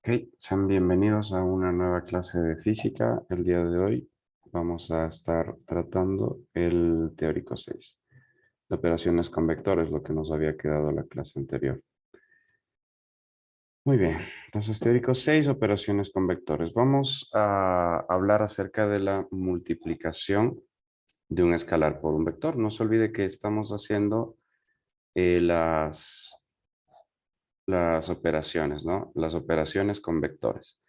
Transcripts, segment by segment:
Ok, sean bienvenidos a una nueva clase de física. El día de hoy vamos a estar tratando el teórico 6 de operaciones con vectores, lo que nos había quedado la clase anterior. Muy bien, entonces teórico 6, operaciones con vectores. Vamos a hablar acerca de la multiplicación de un escalar por un vector. No se olvide que estamos haciendo las operaciones, ¿no? Las operaciones con vectores.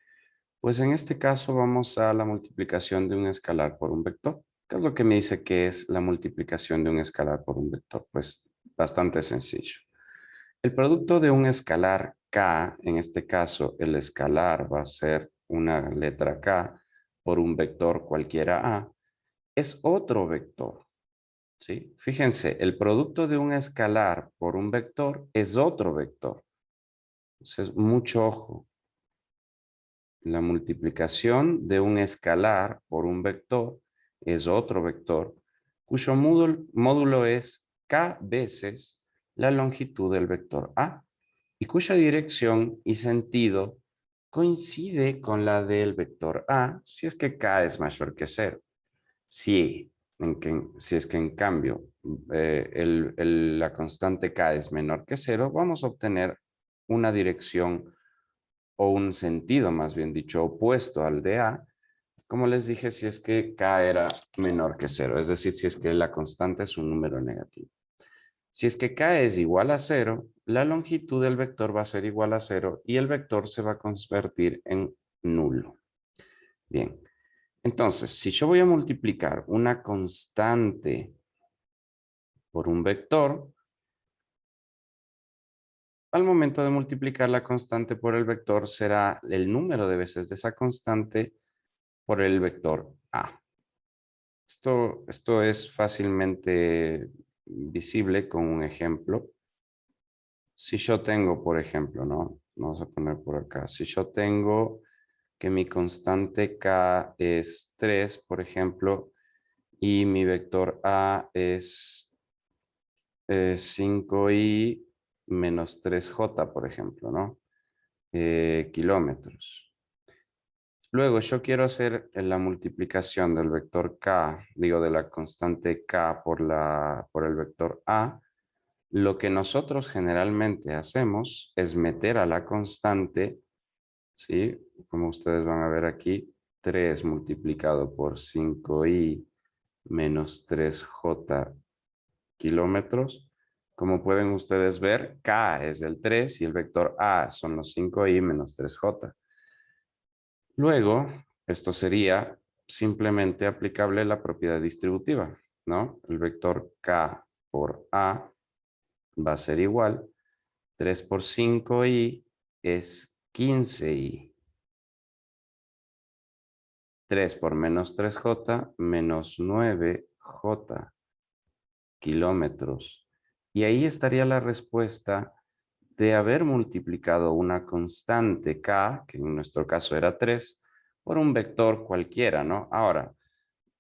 Pues en este caso vamos a la multiplicación de un escalar por un vector. ¿Qué es lo que me dice que es la multiplicación de un escalar por un vector? Pues bastante sencillo. El producto de un escalar k, en este caso el escalar va a ser una letra k por un vector cualquiera a, es otro vector. ¿Sí? Fíjense, el producto de un escalar por un vector es otro vector. Entonces, mucho ojo. La multiplicación de un escalar por un vector es otro vector cuyo módulo es k veces la longitud del vector A y cuya dirección y sentido coincide con la del vector A si es que k es mayor que 0. Si es que en cambio la constante k es menor que 0, vamos a obtener una dirección o un sentido, más bien dicho, opuesto al de A, como les dije, si es que K era menor que 0, es decir, si es que la constante es un número negativo. Si es que K es igual a 0, la longitud del vector va a ser igual a 0 y el vector se va a convertir en nulo. Bien, entonces, si yo voy a multiplicar una constante por un vector, al momento de multiplicar la constante por el vector será el número de veces de esa constante por el vector A. Esto es fácilmente visible con un ejemplo. Si yo tengo, por ejemplo, ¿no? Vamos a poner por acá. Si yo tengo que mi constante K es 3, por ejemplo, y mi vector A es 5i menos 3j, por ejemplo, ¿no? Kilómetros. Luego yo quiero hacer la multiplicación del vector k, digo de la constante k por el vector a. Lo que nosotros generalmente hacemos es meter a la constante, ¿sí? Como ustedes van a ver aquí, 3 multiplicado por 5i menos 3j kilómetros. Como pueden ustedes ver, k es el 3 y el vector a son los 5i menos 3j. Luego, esto sería simplemente aplicable la propiedad distributiva, ¿no? El vector k por a va a ser igual. 3 por 5i es 15i. 3 por menos 3j menos 9j kilómetros. Y ahí estaría la respuesta de haber multiplicado una constante k, que en nuestro caso era 3, por un vector cualquiera, ¿no? Ahora,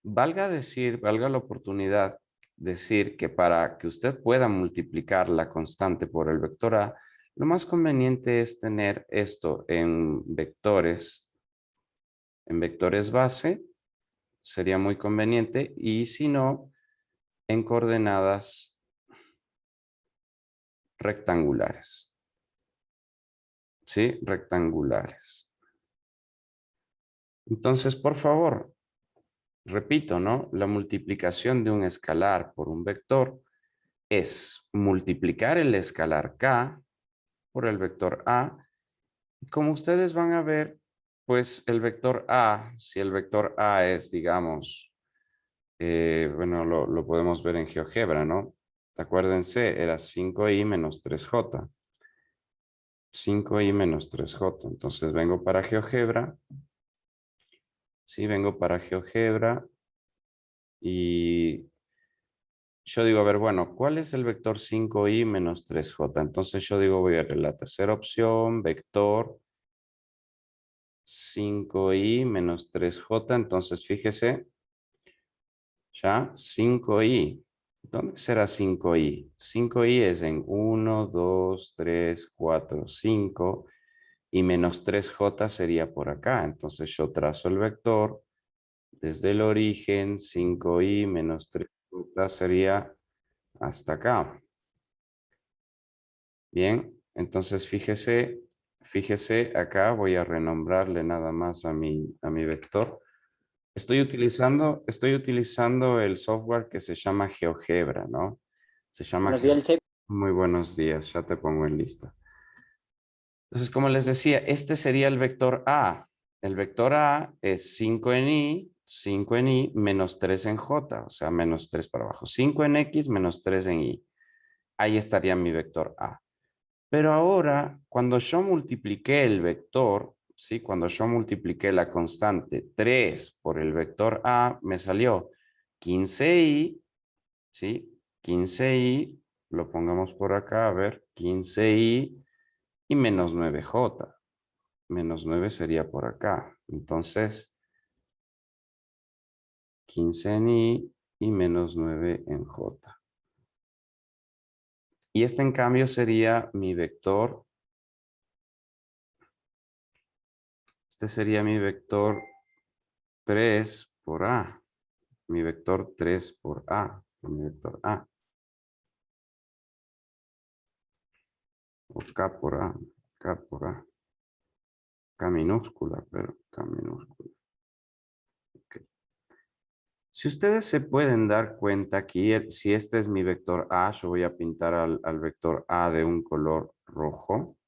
valga la oportunidad decir que para que usted pueda multiplicar la constante por el vector a, lo más conveniente es tener esto en vectores base, sería muy conveniente, y si no, en coordenadas rectangulares, ¿sí? Rectangulares. Entonces, por favor, repito, ¿no? La multiplicación de un escalar por un vector es multiplicar el escalar k por el vector a. Como ustedes van a ver, pues el vector a, si el vector a es, digamos, bueno, lo podemos ver en GeoGebra, ¿no? Acuérdense, era 5i menos 3j. 5i menos 3j. Entonces vengo para GeoGebra. Sí, vengo para GeoGebra y yo digo, a ver, bueno, ¿cuál es el vector 5i menos 3j? Entonces yo digo, voy a ver la tercera opción, vector 5i menos 3j. Entonces fíjese, ya 5i. ¿Dónde será 5i? 5i es en 1, 2, 3, 4, 5. y menos 3j sería por acá. Entonces yo trazo el vector desde el origen, 5i menos 3j sería hasta acá. Bien, entonces fíjese acá, voy a renombrarle nada más a mi vector. Estoy utilizando el software que se llama GeoGebra, ¿no? Se llama Buenos días, Liceo. Muy buenos días, ya te pongo en lista. Entonces, como les decía, este sería el vector A. El vector A es 5 en I menos 3 en J, o sea, menos 3 para abajo. 5 en X menos 3 en Y. Ahí estaría mi vector A. Pero ahora, cuando yo multipliqué el vector, ¿sí? Cuando yo multipliqué la constante 3 por el vector A, me salió 15i, ¿sí? 15i, lo pongamos por acá, a ver, 15i y menos 9j. Menos 9 sería por acá. Entonces, 15 en i y menos 9 en j. Y este en cambio sería mi vector. Este sería mi vector 3 por A. Mi vector 3 por A. Mi vector A. O K por A. K por A. K minúscula, pero K minúscula. Okay. Si ustedes se pueden dar cuenta aquí, si este es mi vector A, yo voy a pintar al vector A de un color rojo.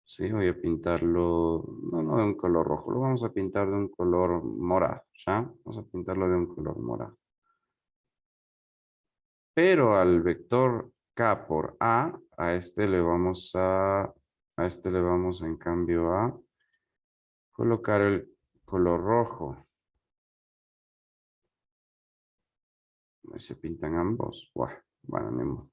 Sí, voy a pintarlo, no de un color rojo, lo vamos a pintar de un color morado, ¿ya? Vamos a pintarlo de un color morado. Pero al vector K por a este le vamos en cambio a colocar el color rojo. Ahí se pintan ambos. Buah, bueno, ni modo.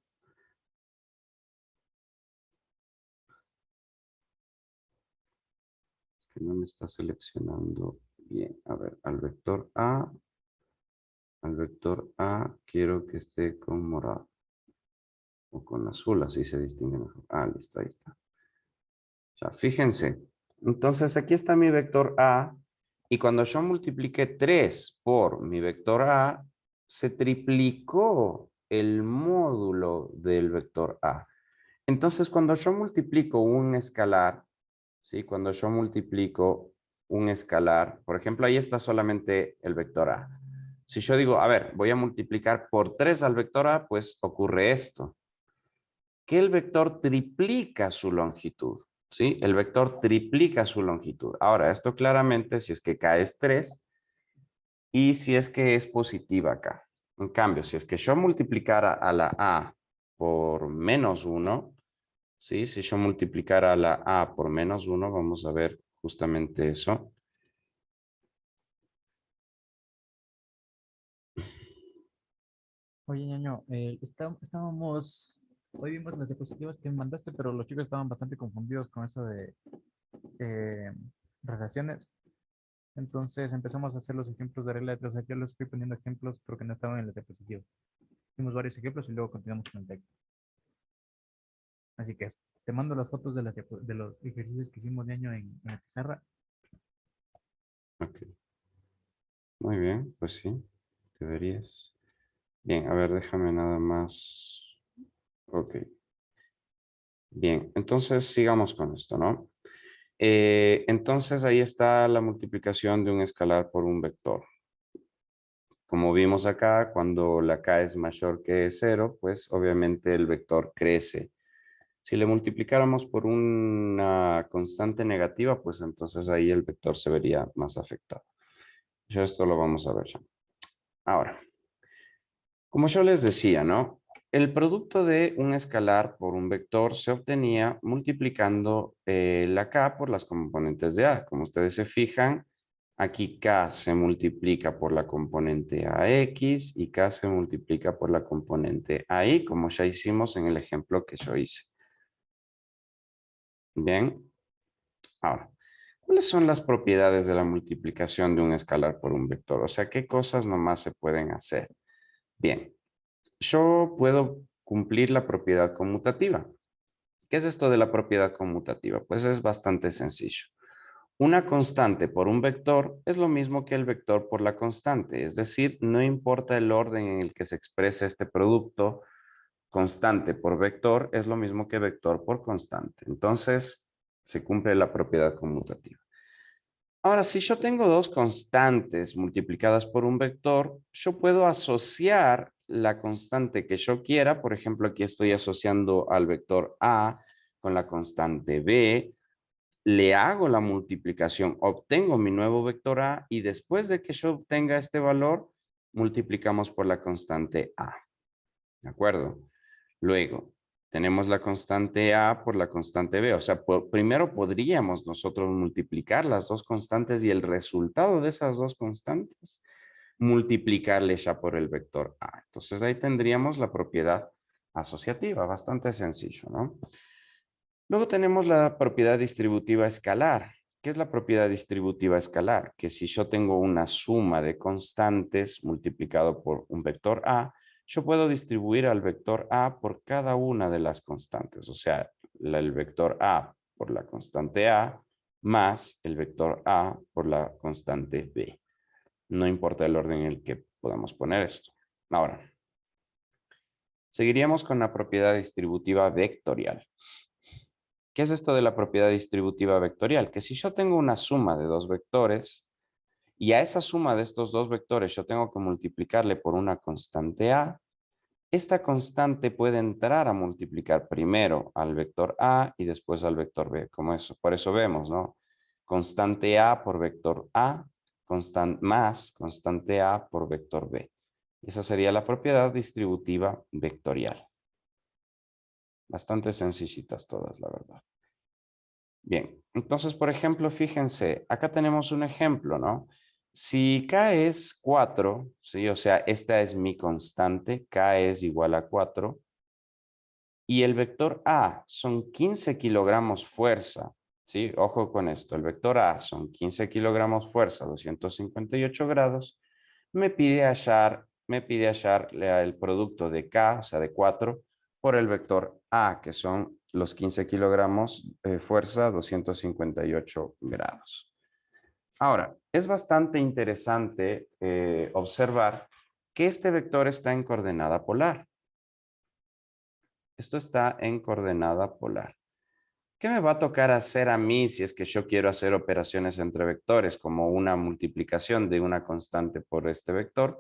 Que no me está seleccionando bien. A ver, al vector A quiero que esté con morado. O con azul, así se distingue mejor. Ah, listo, ahí está. Ya, fíjense. Entonces aquí está mi vector A. Y cuando yo multipliqué 3 por mi vector A, se triplicó el módulo del vector A. Entonces cuando yo multiplico un escalar, ¿sí? Cuando yo multiplico un escalar, por ejemplo, ahí está solamente el vector A. Si yo digo, a ver, voy a multiplicar por 3 al vector A, pues ocurre esto. Que el vector triplica su longitud, ¿sí? El vector triplica su longitud. Ahora, esto claramente si es que K es 3 y si es que es positiva acá. En cambio, si es que yo multiplicara a la A por menos 1, ¿sí? Si yo multiplicara a la A por menos 1, vamos a ver justamente eso. Oye, ñaño, hoy vimos las diapositivas que me mandaste, pero los chicos estaban bastante confundidos con eso de eh, relaciones. Entonces empezamos a hacer los ejemplos de regla de tres. O sea, yo les estoy poniendo ejemplos porque no estaban en las diapositivas. Hicimos varios ejemplos y luego continuamos con el texto. Así que te mando las fotos de, de los ejercicios que hicimos de año en la pizarra. Ok, muy bien, pues sí, deberías. Bien, a ver, déjame nada más. Ok. Bien, entonces sigamos con esto, ¿no? Entonces ahí está la multiplicación de un escalar por un vector. Como vimos acá, cuando la k es mayor que 0, pues obviamente el vector crece. Si le multiplicáramos por una constante negativa, pues entonces ahí el vector se vería más afectado. Ya esto lo vamos a ver ya. Ahora, como yo les decía, ¿no? El producto de un escalar por un vector se obtenía multiplicando la k por las componentes de a. Como ustedes se fijan, aquí k se multiplica por la componente ax y k se multiplica por la componente ay, como ya hicimos en el ejemplo que yo hice. Bien, ahora, ¿cuáles son las propiedades de la multiplicación de un escalar por un vector? O sea, ¿qué cosas nomás se pueden hacer? Bien, yo puedo cumplir la propiedad conmutativa. ¿Qué es esto de la propiedad conmutativa? Pues es bastante sencillo. Una constante por un vector es lo mismo que el vector por la constante, es decir, no importa el orden en el que se exprese este producto, constante por vector es lo mismo que vector por constante. Entonces, se cumple la propiedad conmutativa. Ahora, si yo tengo dos constantes multiplicadas por un vector, yo puedo asociar la constante que yo quiera. Por ejemplo, aquí estoy asociando al vector A con la constante B. Le hago la multiplicación, obtengo mi nuevo vector A y después de que yo obtenga este valor, multiplicamos por la constante A. ¿De acuerdo? Luego, tenemos la constante A por la constante B. O sea, primero podríamos nosotros multiplicar las dos constantes y el resultado de esas dos constantes, multiplicarle ya por el vector A. Entonces ahí tendríamos la propiedad asociativa, bastante sencillo, ¿no? Luego tenemos la propiedad distributiva escalar. ¿Qué es la propiedad distributiva escalar? Que si yo tengo una suma de constantes multiplicado por un vector A, yo puedo distribuir al vector A por cada una de las constantes. O sea, el vector A por la constante A más el vector A por la constante B. No importa el orden en el que podamos poner esto. Ahora, seguiríamos con la propiedad distributiva vectorial. ¿Qué es esto de la propiedad distributiva vectorial? Que si yo tengo una suma de dos vectores y a esa suma de estos dos vectores yo tengo que multiplicarle por una constante A, esta constante puede entrar a multiplicar primero al vector A y después al vector B, como eso. Por eso vemos, ¿no? Constante A por vector A más constante A por vector B. Esa sería la propiedad distributiva vectorial. Bastante sencillitas todas, la verdad. Bien, entonces, por ejemplo, fíjense, acá tenemos un ejemplo, ¿no? Si K es 4, ¿sí? O sea, esta es mi constante, K es igual a 4, y el vector A son 15 kilogramos fuerza, ¿sí? Ojo con esto, el vector A son 15 kilogramos fuerza, 258 grados, me pide hallar el producto de K, o sea, de 4, por el vector A, que son los 15 kilogramos fuerza, 258 grados. Ahora, es bastante interesante observar que este vector está en coordenada polar. Esto está en coordenada polar. ¿Qué me va a tocar hacer a mí si es que yo quiero hacer operaciones entre vectores, como una multiplicación de una constante por este vector?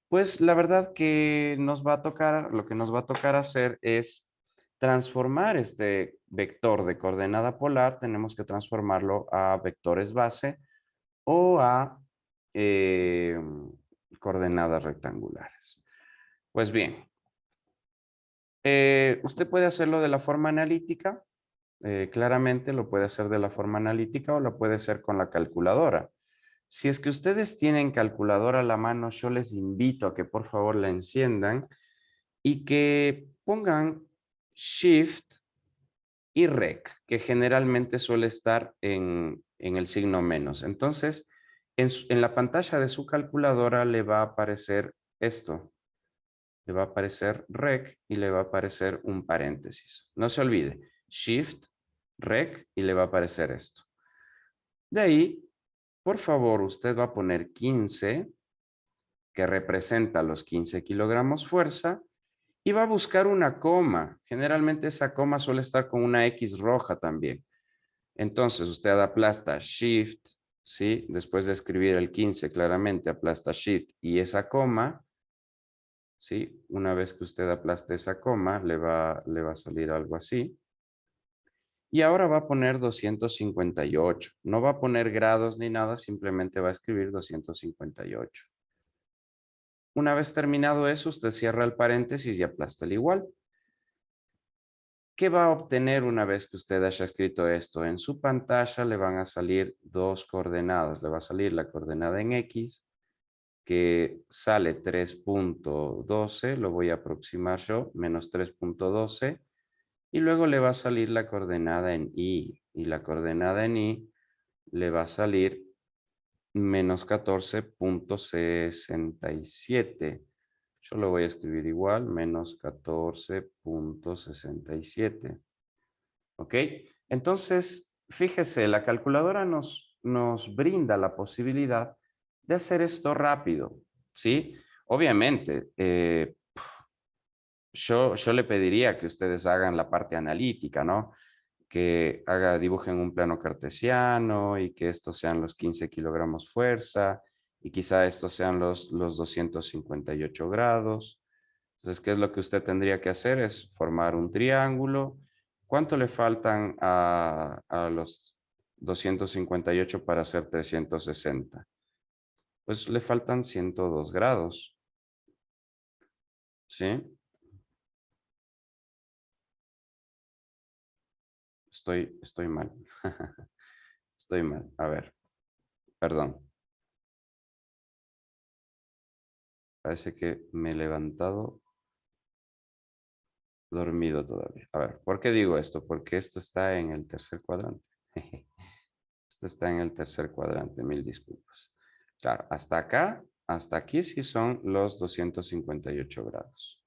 Pues la verdad que lo que nos va a tocar hacer es transformar este vector de coordenada polar, tenemos que transformarlo a vectores base o a eh, coordenadas rectangulares. Pues bien, usted puede hacerlo de la forma analítica, claramente lo puede hacer de la forma analítica o lo puede hacer con la calculadora. Si es que ustedes tienen calculadora a la mano, yo les invito a que por favor la enciendan y que pongan Shift y Rec, que generalmente suele estar en el signo menos. Entonces, en la pantalla de su calculadora le va a aparecer esto. Le va a aparecer Rec y le va a aparecer un paréntesis. No se olvide, Shift, Rec y le va a aparecer esto. De ahí, por favor, usted va a poner 15, que representa los 15 kilogramos fuerza, y va a buscar una coma. Generalmente esa coma suele estar con una X roja también. Entonces usted aplasta Shift, ¿sí? Después de escribir el 15 claramente aplasta Shift y esa coma, ¿sí? Una vez que usted aplaste esa coma, le va a salir algo así. Y ahora va a poner 258. No va a poner grados ni nada, simplemente va a escribir 258. Una vez terminado eso, usted cierra el paréntesis y aplasta el igual. ¿Qué va a obtener una vez que usted haya escrito esto? En su pantalla le van a salir dos coordenadas. Le va a salir la coordenada en X, que sale 3.12, lo voy a aproximar yo, menos 3.12, y luego le va a salir la coordenada en Y, y la coordenada en Y le va a salir menos 14.67. Yo lo voy a escribir igual, menos 14.67. ¿Ok? Entonces, fíjese, la calculadora nos brinda la posibilidad de hacer esto rápido, ¿sí? Obviamente, yo le pediría que ustedes hagan la parte analítica, ¿no? Que dibujen un plano cartesiano y que estos sean los 15 kilogramos fuerza y quizá estos sean los 258 grados. Entonces, ¿qué es lo que usted tendría que hacer? Es formar un triángulo. ¿Cuánto le faltan a los 258 para hacer 360? Pues le faltan 102 grados, ¿sí? Estoy mal. Estoy mal. A ver, perdón. Parece que me he levantado dormido todavía. A ver, ¿por qué digo esto? Porque esto está en el tercer cuadrante. Esto está en el tercer cuadrante, mil disculpas. Claro, hasta acá, hasta aquí sí son los 258 grados.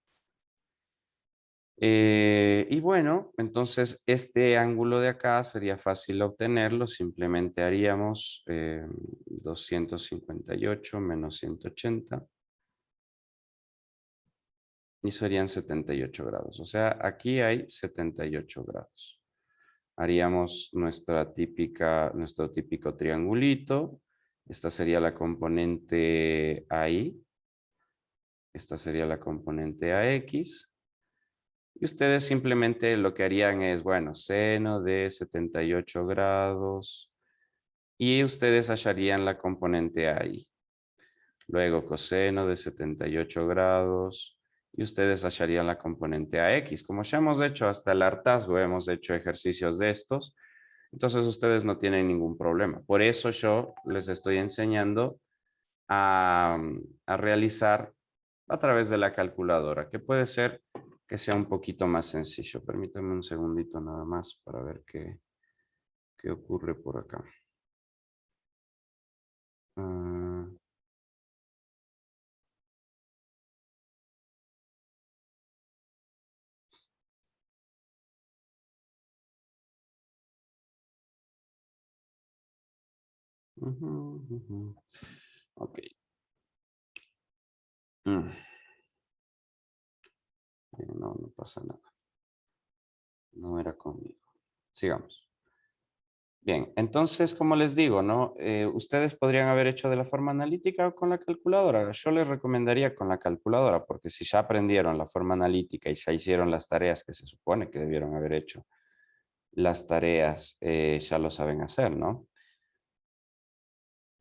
Y bueno, entonces este ángulo de acá sería fácil obtenerlo. Simplemente haríamos 258 menos 180 y serían 78 grados. O sea, aquí hay 78 grados. Haríamos nuestro típico triangulito. Esta sería la componente AI. Esta sería la componente AX. Y ustedes simplemente lo que harían es, bueno, seno de 78 grados. Y ustedes hallarían la componente AI. Luego coseno de 78 grados. Y ustedes hallarían la componente AX. Como ya hemos hecho hasta el hartazgo, hemos hecho ejercicios de estos. Entonces ustedes no tienen ningún problema. Por eso yo les estoy enseñando a realizar a través de la calculadora, que puede ser que sea un poquito más sencillo. Permítanme un segundito nada más para ver qué ocurre por acá. Ah, ujú, ujú. Ok. Mm, no, no pasa nada. No era conmigo. Sigamos. Bien, entonces, como les digo, ¿no? Ustedes podrían haber hecho de la forma analítica o con la calculadora. Yo les recomendaría con la calculadora, porque si ya aprendieron la forma analítica y ya hicieron las tareas que se supone que debieron haber hecho, las tareas ya lo saben hacer, ¿no?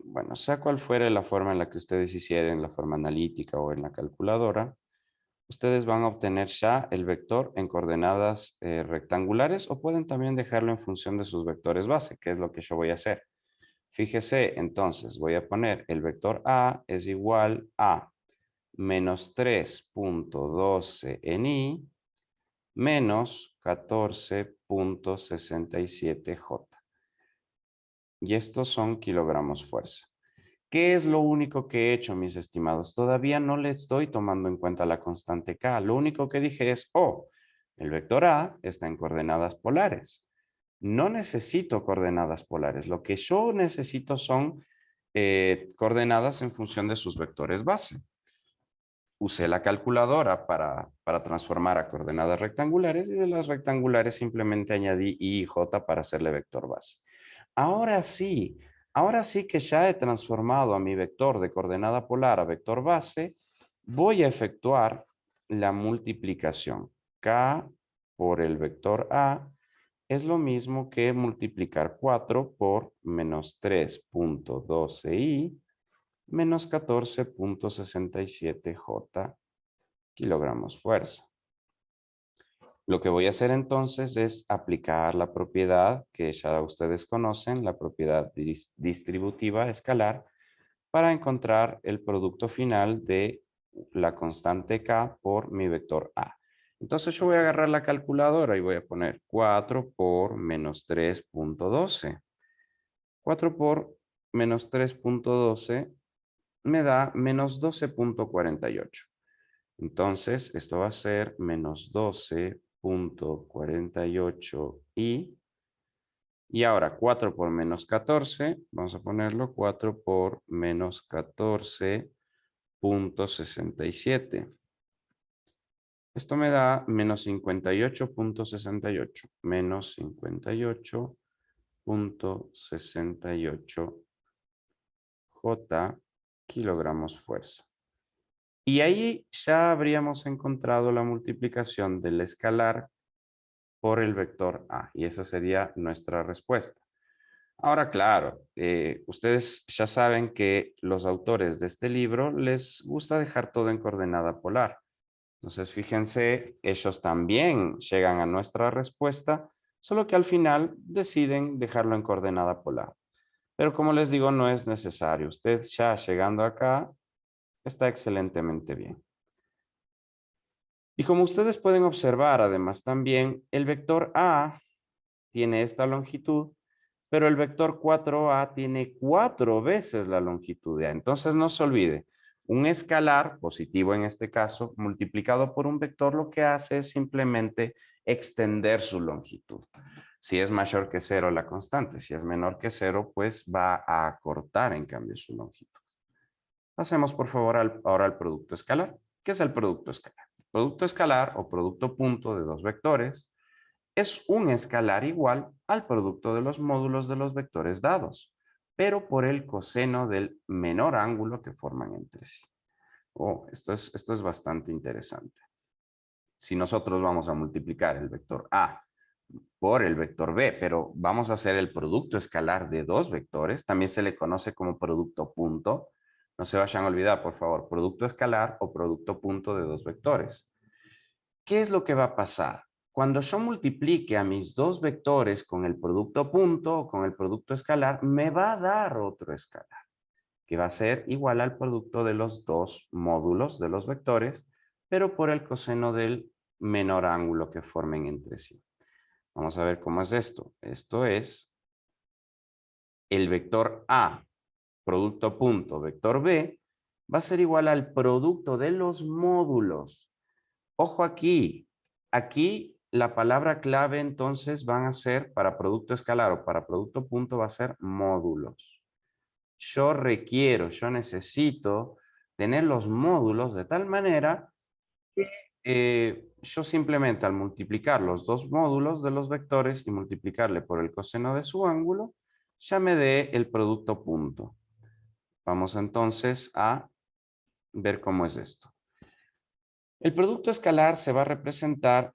Bueno, sea cual fuere la forma en la que ustedes hicieran, la forma analítica o en la calculadora, ustedes van a obtener ya el vector en coordenadas rectangulares o pueden también dejarlo en función de sus vectores base, que es lo que yo voy a hacer. Fíjese, entonces voy a poner el vector A es igual a menos 3.12 en I menos 14.67J. Y estos son kilogramos fuerza. ¿Qué es lo único que he hecho, mis estimados? Todavía no le estoy tomando en cuenta la constante K. Lo único que dije es, oh, el vector A está en coordenadas polares. No necesito coordenadas polares. Lo que yo necesito son coordenadas en función de sus vectores base. Usé la calculadora para transformar a coordenadas rectangulares y de las rectangulares simplemente añadí I y J para hacerle vector base. Ahora sí, ahora sí que ya he transformado a mi vector de coordenada polar a vector base, voy a efectuar la multiplicación. K por el vector A es lo mismo que multiplicar 4 por menos 3.12i menos 14.67J kilogramos fuerza. Lo que voy a hacer entonces es aplicar la propiedad que ya ustedes conocen, la propiedad distributiva escalar, para encontrar el producto final de la constante K por mi vector A. Entonces yo voy a agarrar la calculadora y voy a poner 4 por menos 3.12. 4 por menos 3.12 me da menos 12.48. Entonces, esto va a ser menos 12 punto 48 y ahora 4 por menos 14, vamos a ponerlo 4 por menos 14.67. Esto me da menos 58.68, menos 58.68 J kilogramos fuerza. Y ahí ya habríamos encontrado la multiplicación del escalar por el vector A. Y esa sería nuestra respuesta. Ahora, claro, ustedes ya saben que los autores de este libro les gusta dejar todo en coordenada polar. Entonces, fíjense, ellos también llegan a nuestra respuesta, solo que al final deciden dejarlo en coordenada polar. Pero como les digo, no es necesario. Usted ya llegando acá está excelentemente bien. Y como ustedes pueden observar, además también, el vector A tiene esta longitud, pero el vector 4A tiene 4 veces la longitud de A. Entonces no se olvide, un escalar, positivo en este caso, multiplicado por un vector, lo que hace es simplemente extender su longitud. Si es mayor que 0 la constante, si es menor que 0, pues va a acortar en cambio su longitud. Pasemos por favor ahora al producto escalar. ¿Qué es el producto escalar? Producto escalar o producto punto de dos vectores es un escalar igual al producto de los módulos de los vectores dados, pero por el coseno del menor ángulo que forman entre sí. Esto es bastante interesante. Si nosotros vamos a multiplicar el vector A por el vector B, pero vamos a hacer el producto escalar de dos vectores, también se le conoce como producto punto. No se vayan a olvidar, por favor, producto escalar o producto punto de dos vectores. ¿Qué es lo que va a pasar? Cuando yo multiplique a mis dos vectores con el producto punto o con el producto escalar, me va a dar otro escalar, que va a ser igual al producto de los dos módulos de los vectores, pero por el coseno del menor ángulo que formen entre sí. Vamos a ver cómo es esto. Esto es el vector A, producto punto, vector B, va a ser igual al producto de los módulos. Ojo aquí, aquí la palabra clave entonces van a ser para producto escalar o para producto punto va a ser módulos. Yo necesito tener los módulos de tal manera que yo simplemente al multiplicar los dos módulos de los vectores y multiplicarle por el coseno de su ángulo, ya me dé el producto punto. Vamos entonces a ver cómo es esto. El producto escalar se va a representar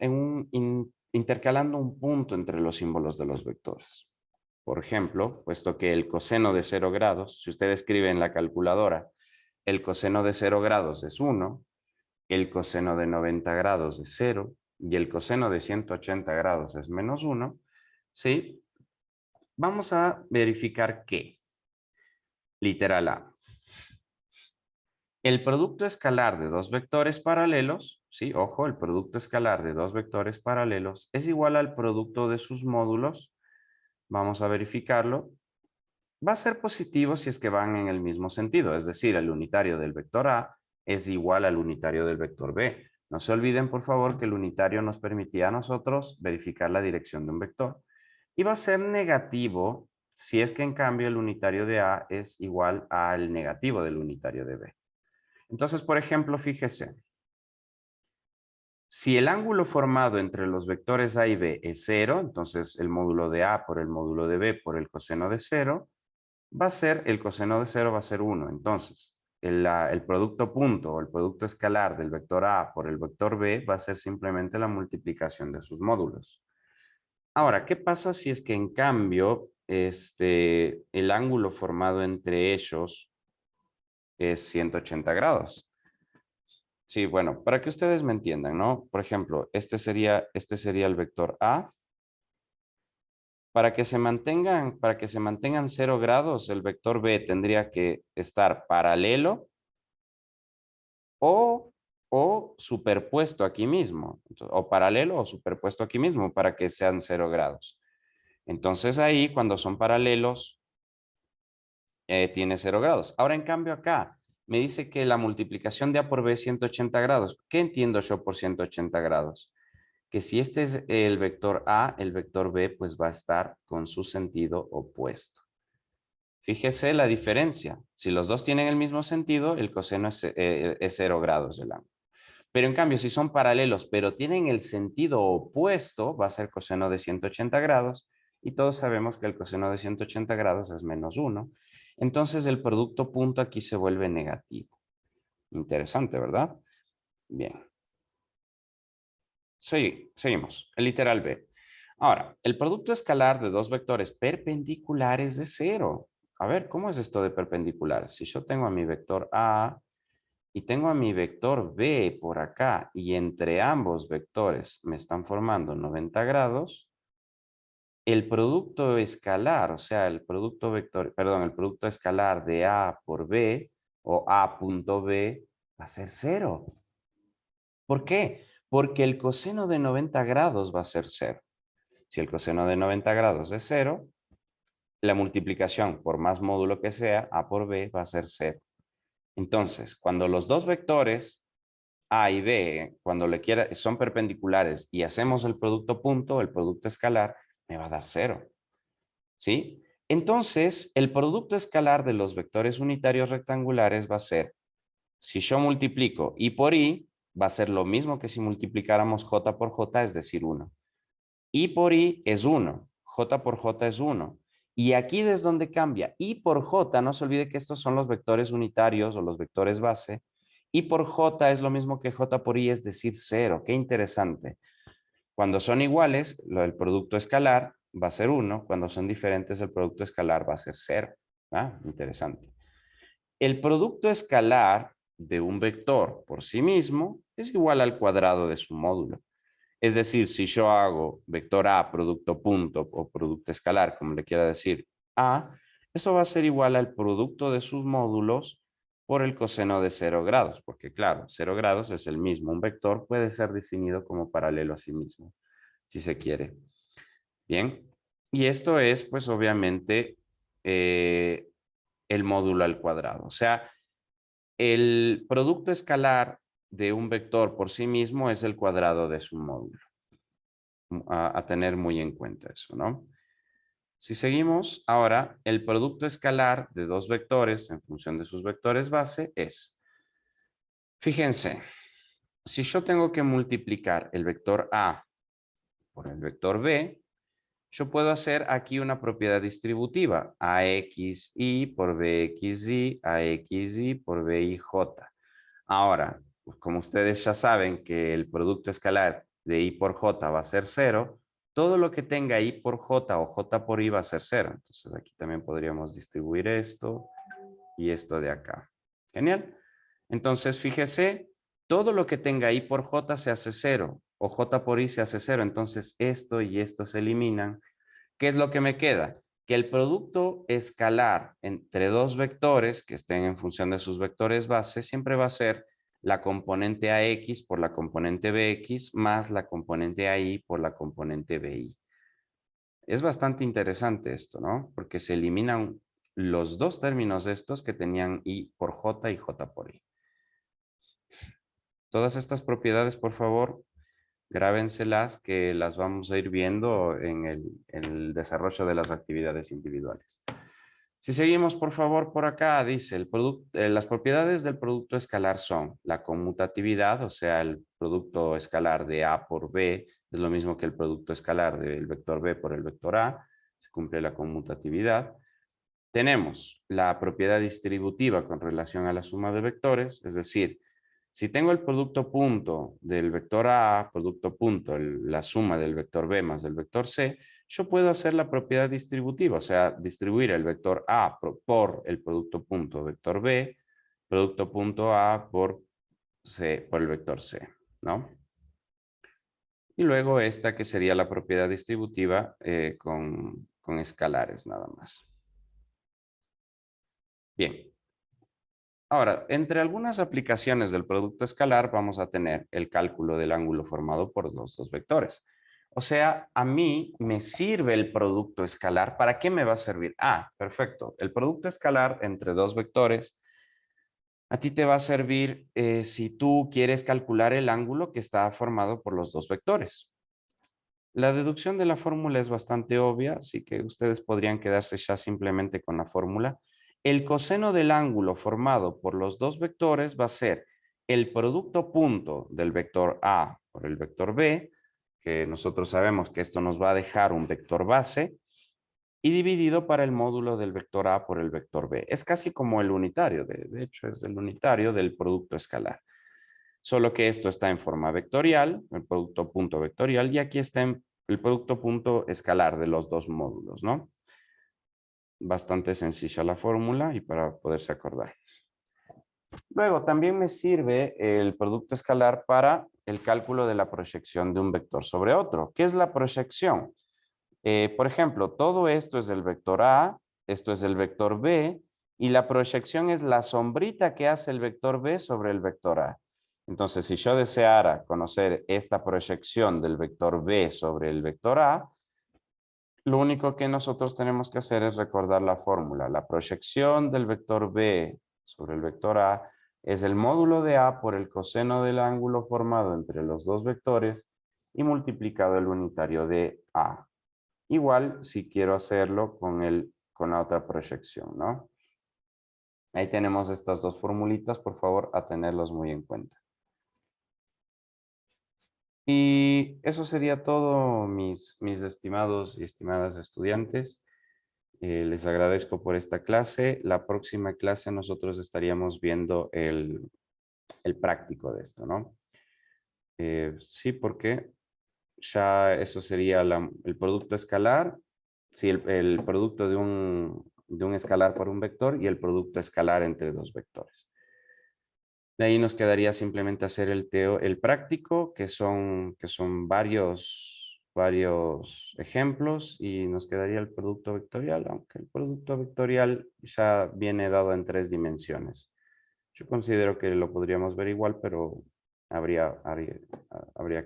intercalando un punto entre los símbolos de los vectores. Por ejemplo, puesto que el coseno de 0 grados, si usted escribe en la calculadora, el coseno de 0 grados es 1, el coseno de 90 grados es 0 y el coseno de 180 grados es menos 1, ¿sí? Vamos a verificar que, literal A, el producto escalar de dos vectores paralelos, sí, ojo, el producto escalar de dos vectores paralelos es igual al producto de sus módulos. Vamos a verificarlo. Va a ser positivo si es que van en el mismo sentido, es decir, el unitario del vector A es igual al unitario del vector B. No se olviden, por favor, que el unitario nos permitía a nosotros verificar la dirección de un vector. Y va a ser negativo si es que en cambio el unitario de A es igual al negativo del unitario de B. Entonces, por ejemplo, fíjese, si el ángulo formado entre los vectores A y B es 0, entonces el módulo de A por el módulo de B por el coseno de 0, va a ser, el coseno de 0 va a ser 1. Entonces, el producto punto o el producto escalar del vector A por el vector B va a ser simplemente la multiplicación de sus módulos. Ahora, ¿qué pasa si es que en cambio el ángulo formado entre ellos es 180 grados? Sí, bueno, para que ustedes me entiendan, ¿no? Por ejemplo, este sería el vector A. Para que se mantengan 0 grados, el vector B tendría que estar paralelo o superpuesto aquí mismo. O paralelo o superpuesto aquí mismo para que sean 0 grados. Entonces ahí, cuando son paralelos, tiene 0 grados. Ahora, en cambio, acá me dice que la multiplicación de A por B es 180 grados. ¿Qué entiendo yo por 180 grados? que si este es el vector A, el vector B pues va a estar con su sentido opuesto. Fíjese la diferencia. Si los dos tienen el mismo sentido, el coseno es 0 grados del ángulo. Pero en cambio, si son paralelos, pero tienen el sentido opuesto, va a ser coseno de 180 grados. Y todos sabemos que el coseno de 180 grados es menos 1. Entonces el producto punto aquí se vuelve negativo. Interesante, ¿verdad? Bien. Seguimos. El literal B. Ahora, el producto escalar de dos vectores perpendiculares es 0. A ver, ¿cómo es esto de perpendicular? Si yo tengo a mi vector A y tengo a mi vector B por acá y entre ambos vectores me están formando 90 grados, el producto escalar, o sea, el producto vector, perdón, el producto escalar de A por B o A punto B va a ser 0. ¿Por qué? Porque el coseno de 90 grados va a ser 0. Si el coseno de 90 grados es 0, la multiplicación por más módulo que sea, A por B va a ser 0. Entonces, cuando los dos vectores A y B, cuando son perpendiculares y hacemos el producto punto, el producto escalar, me va a dar 0. ¿Sí? Entonces, el producto escalar de los vectores unitarios rectangulares va a ser, si yo multiplico I por I, va a ser lo mismo que si multiplicáramos J por J, es decir, 1. I por I es 1, J por J es 1. Y aquí es donde cambia. I por J, no se olvide que estos son los vectores unitarios o los vectores base. I por J es lo mismo que J por I, es decir, 0. Qué interesante. Cuando son iguales, el producto escalar va a ser 1. Cuando son diferentes, el producto escalar va a ser 0. ¿Ah? Interesante. El producto escalar de un vector por sí mismo es igual al cuadrado de su módulo. Es decir, si yo hago vector A, producto punto o producto escalar, como le quiera decir A, eso va a ser igual al producto de sus módulos por el coseno de 0 grados, porque claro, 0 grados es el mismo. Un vector puede ser definido como paralelo a sí mismo, si se quiere. Bien, y esto es pues obviamente el módulo al cuadrado. O sea, el producto escalar de un vector por sí mismo es el cuadrado de su módulo. A tener muy en cuenta eso, ¿no? Si seguimos, ahora el producto escalar de dos vectores en función de sus vectores base es, fíjense, si yo tengo que multiplicar el vector A por el vector B, yo puedo hacer aquí una propiedad distributiva, AXI por BXI, AXI por BIJ. Ahora, pues como ustedes ya saben que el producto escalar de I por J va a ser 0, todo lo que tenga I por J o J por I va a ser 0. Entonces aquí también podríamos distribuir esto y esto de acá. Genial. Entonces fíjese, todo lo que tenga I por J se hace 0 o J por I se hace 0. Entonces esto y esto se eliminan. ¿Qué es lo que me queda? Que el producto escalar entre dos vectores que estén en función de sus vectores base siempre va a ser la componente AX por la componente BX más la componente AI por la componente BI. Es bastante interesante esto, ¿no? Porque se eliminan los dos términos estos que tenían I por J y J por I. Todas estas propiedades, por favor, grábenselas que las vamos a ir viendo en el desarrollo de las actividades individuales. Si seguimos, por favor, por acá, dice, las propiedades del producto escalar son la conmutatividad, o sea, el producto escalar de A por B es lo mismo que el producto escalar del vector B por el vector A, se cumple la conmutatividad. Tenemos la propiedad distributiva con relación a la suma de vectores, es decir, si tengo el producto punto del vector A, producto punto, la suma del vector B más el vector C, yo puedo hacer la propiedad distributiva, o sea, distribuir el vector A por el producto punto vector B, producto punto A por el vector C, ¿no? Y luego esta que sería la propiedad distributiva con escalares nada más. Bien. Ahora, entre algunas aplicaciones del producto escalar vamos a tener el cálculo del ángulo formado por los dos vectores. O sea, a mí me sirve el producto escalar. ¿Para qué me va a servir? Ah, perfecto. El producto escalar entre dos vectores a ti te va a servir si tú quieres calcular el ángulo que está formado por los dos vectores. La deducción de la fórmula es bastante obvia, así que ustedes podrían quedarse ya simplemente con la fórmula. El coseno del ángulo formado por los dos vectores va a ser el producto punto del vector A por el vector B, que nosotros sabemos que esto nos va a dejar un vector base, y dividido para el módulo del vector A por el vector B. Es casi como el unitario, de hecho es el unitario del producto escalar. Solo que esto está en forma vectorial, el producto punto vectorial, y aquí está en el producto punto escalar de los dos módulos, ¿no? Bastante sencilla la fórmula y para poderse acordar. Luego, también me sirve el producto escalar para el cálculo de la proyección de un vector sobre otro. ¿Qué es la proyección? Por ejemplo, todo esto es el vector A, esto es el vector B, y la proyección es la sombrita que hace el vector B sobre el vector A. Entonces, si yo deseara conocer esta proyección del vector B sobre el vector A, lo único que nosotros tenemos que hacer es recordar la fórmula. La proyección del vector B sobre el vector A es el módulo de A por el coseno del ángulo formado entre los dos vectores y multiplicado el unitario de A. Igual si quiero hacerlo con la otra proyección, ¿no? Ahí tenemos estas dos formulitas, por favor, a tenerlos muy en cuenta. Y eso sería todo, mis estimados y estimadas estudiantes. Les agradezco por esta clase. La próxima clase nosotros estaríamos viendo el práctico de esto, ¿no? Sí, porque ya eso sería el producto escalar, sí, el producto de un escalar por un vector y el producto escalar entre dos vectores. De ahí nos quedaría simplemente hacer el práctico, que son varios ejemplos, y nos quedaría el producto vectorial, aunque el producto vectorial ya viene dado en 3 dimensiones. Yo considero que lo podríamos ver igual, pero habría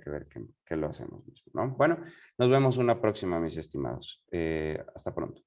que ver que lo hacemos mismo, ¿no? Bueno, nos vemos una próxima, mis estimados. Hasta pronto.